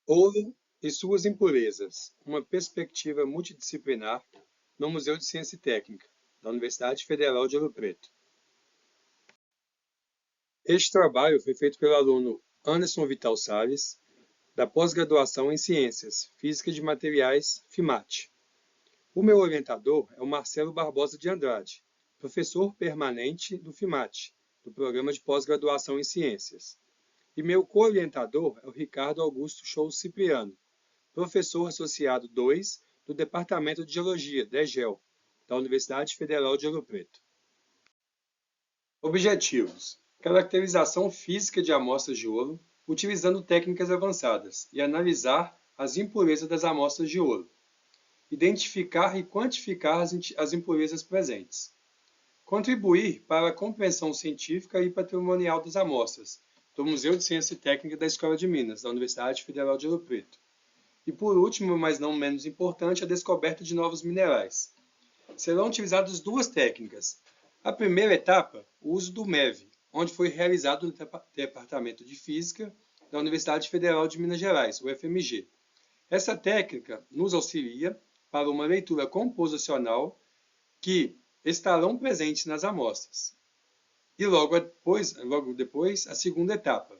Ouro e suas impurezas, uma perspectiva multidisciplinar no Museu de Ciência e Técnica, da Universidade Federal de Ouro Preto. Este trabalho foi feito pelo aluno Anderson Vital Salles, da pós-graduação em Ciências, Física de Materiais, FIMAT. O meu orientador é o Marcelo Barbosa de Andrade, professor permanente do FIMAT, do Programa de Pós-Graduação em Ciências. E meu co-orientador é o Ricardo Augusto Show Cipriano, professor associado 2 do Departamento de Geologia, DEGEL, da Universidade Federal de Ouro Preto. Objetivos: caracterização física de amostras de ouro, utilizando técnicas avançadas, e analisar as impurezas das amostras de ouro. Identificar e quantificar as impurezas presentes. Contribuir para a compreensão científica e patrimonial das amostras, do Museu de Ciência e Técnica da Escola de Minas, da Universidade Federal de Ouro Preto. E por último, mas não menos importante, a descoberta de novos minerais. Serão utilizadas duas técnicas. A primeira etapa, o uso do MEV, onde foi realizado no Departamento de Física da Universidade Federal de Minas Gerais, o FMG. Essa técnica nos auxilia para uma leitura composicional que estarão presentes nas amostras. E logo depois, a segunda etapa,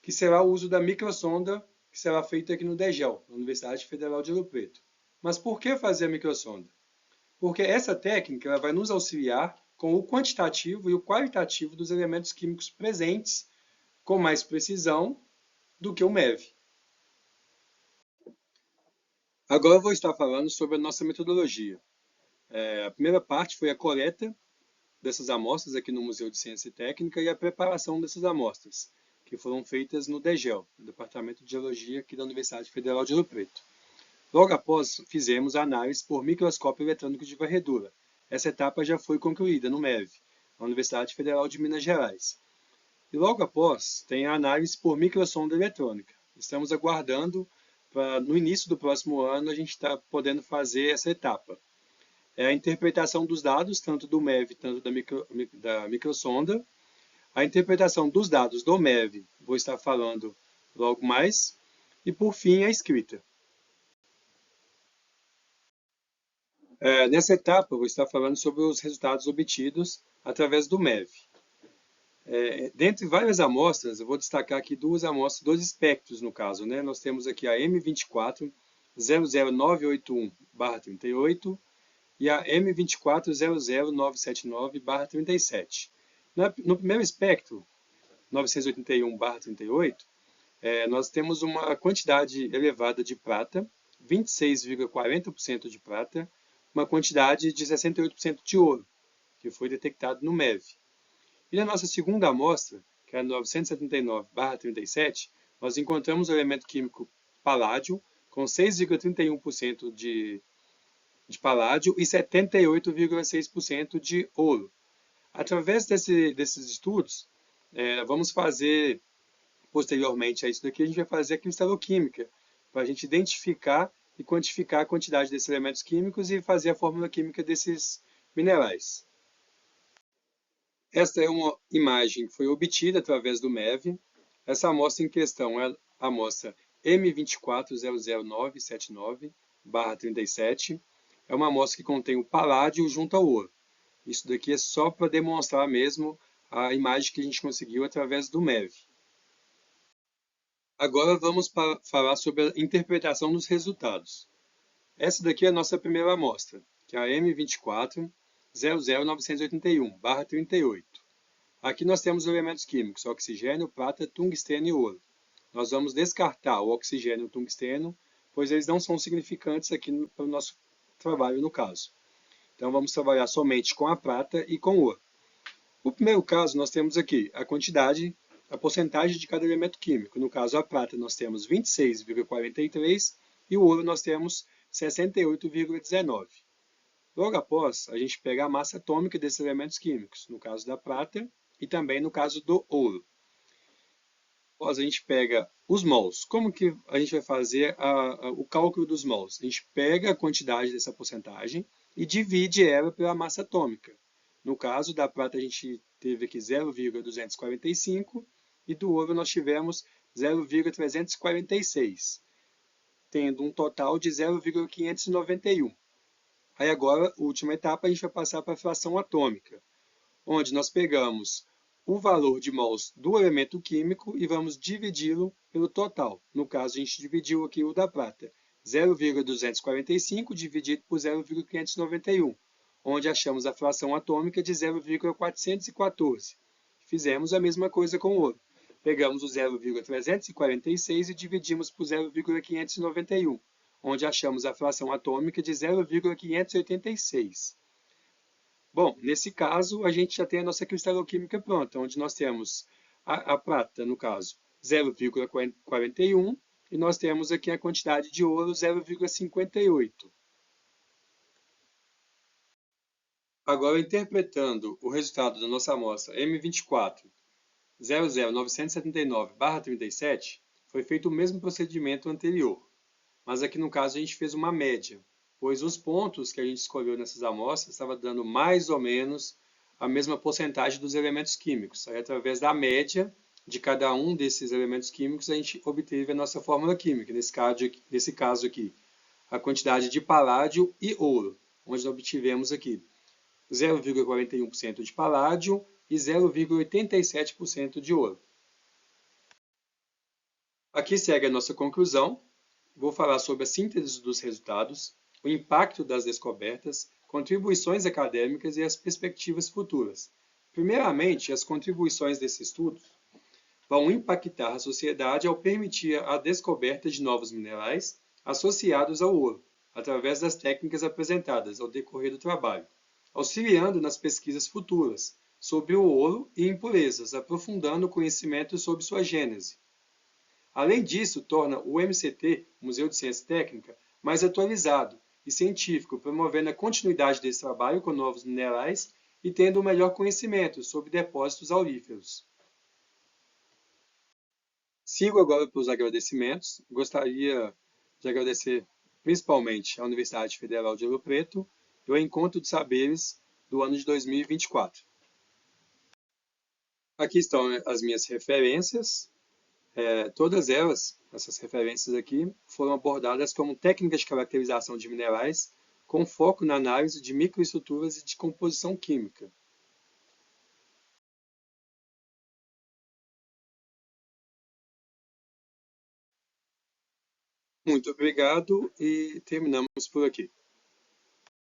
que será o uso da microsonda, que será feita aqui no DEGEL, na Universidade Federal de Ouro Preto. Mas por que fazer a microsonda? Porque essa técnica ela vai nos auxiliar com o quantitativo e o qualitativo dos elementos químicos presentes com mais precisão do que o MEV. Agora eu vou estar falando sobre a nossa metodologia. A primeira parte foi a coleta dessas amostras aqui no Museu de Ciência e Técnica e a preparação dessas amostras, que foram feitas no DEGEL, no Departamento de Geologia aqui da Universidade Federal de Ouro Preto. Logo após, fizemos a análise por microscópio eletrônico de varredura. Essa etapa já foi concluída no MEV, na Universidade Federal de Minas Gerais. E logo após, tem a análise por microsonda eletrônica. Estamos aguardando para, no início do próximo ano, a gente está podendo fazer essa etapa. É a interpretação dos dados, tanto do MEV, tanto da microsonda. A interpretação dos dados do MEV, vou estar falando logo mais. E, por fim, a escrita. Nessa etapa, eu vou estar falando sobre os resultados obtidos através do MEV. Dentre várias amostras, eu vou destacar aqui duas amostras, dois espectros no caso. Nós temos aqui a M24 00981/38 e a M24 00979/37. No primeiro espectro, 981/38, nós temos uma quantidade elevada de prata, 26,40% de prata, uma quantidade de 68% de ouro, que foi detectado no MEV. E na nossa segunda amostra, que é a 979/37, nós encontramos o elemento químico paládio, com 6,31% de paládio e 78,6% de ouro. Através desses estudos, vamos fazer, posteriormente a isso daqui, a gente vai fazer a cristaloquímica, para a gente identificar e quantificar a quantidade desses elementos químicos e fazer a fórmula química desses minerais. Esta é uma imagem que foi obtida através do MEV. Essa amostra em questão é a amostra M2400979/37. É uma amostra que contém o paládio junto ao ouro. Isso daqui é só para demonstrar mesmo a imagem que a gente conseguiu através do MEV. Agora vamos falar sobre a interpretação dos resultados. Essa daqui é a nossa primeira amostra, que é a M24 00981/38. Aqui nós temos os elementos químicos, oxigênio, prata, tungstênio e ouro. Nós vamos descartar o oxigênio e o tungstênio, pois eles não são significantes aqui para o nosso trabalho no caso. Então vamos trabalhar somente com a prata e com o ouro. No primeiro caso, nós temos aqui a quantidade, a porcentagem de cada elemento químico. No caso, a prata nós temos 26,43 e o ouro nós temos 68,19. Logo após, a gente pega a massa atômica desses elementos químicos, no caso da prata e também no caso do ouro. Após, a gente pega os mols. Como que a gente vai fazer o cálculo dos mols? A gente pega a quantidade dessa porcentagem e divide ela pela massa atômica. No caso da prata, a gente teve aqui 0,245 e do ouro nós tivemos 0,346. tendo um total de 0,591. Aí agora, a última etapa, a gente vai passar para a fração atômica, onde nós pegamos o valor de mols do elemento químico e vamos dividi-lo pelo total. No caso, a gente dividiu aqui o da prata, 0,245 dividido por 0,591, onde achamos a fração atômica de 0,414. Fizemos a mesma coisa com o ouro. Pegamos o 0,346 e dividimos por 0,591, onde achamos a fração atômica de 0,586. Bom, nesse caso, a gente já tem a nossa cristaloquímica pronta, onde nós temos a prata, no caso, 0,41, e nós temos aqui a quantidade de ouro, 0,58. Agora, interpretando o resultado da nossa amostra M24 00979/37, foi feito o mesmo procedimento anterior, mas aqui no caso a gente fez uma média, pois os pontos que a gente escolheu nessas amostras estavam dando mais ou menos a mesma porcentagem dos elementos químicos. Aí, através da média de cada um desses elementos químicos, a gente obteve a nossa fórmula química, nesse caso aqui, a quantidade de paládio e ouro, onde nós obtivemos aqui 0,41% de paládio e 0,87% de ouro. Aqui segue a nossa conclusão. Vou falar sobre a síntese dos resultados, o impacto das descobertas, contribuições acadêmicas e as perspectivas futuras. Primeiramente, as contribuições desse estudo vão impactar a sociedade ao permitir a descoberta de novos minerais associados ao ouro, através das técnicas apresentadas ao decorrer do trabalho, auxiliando nas pesquisas futuras sobre o ouro e impurezas, aprofundando o conhecimento sobre sua gênese. Além disso, torna o MCT, Museu de Ciência Técnica, mais atualizado e científico, promovendo a continuidade desse trabalho com novos minerais e tendo um melhor conhecimento sobre depósitos auríferos. Sigo agora para os agradecimentos. Gostaria de agradecer principalmente à Universidade Federal de Ouro Preto e ao Encontro de Saberes do ano de 2024. Aqui estão as minhas referências. Todas elas, essas referências aqui, foram abordadas como técnicas de caracterização de minerais com foco na análise de microestruturas e de composição química. Muito obrigado e terminamos por aqui.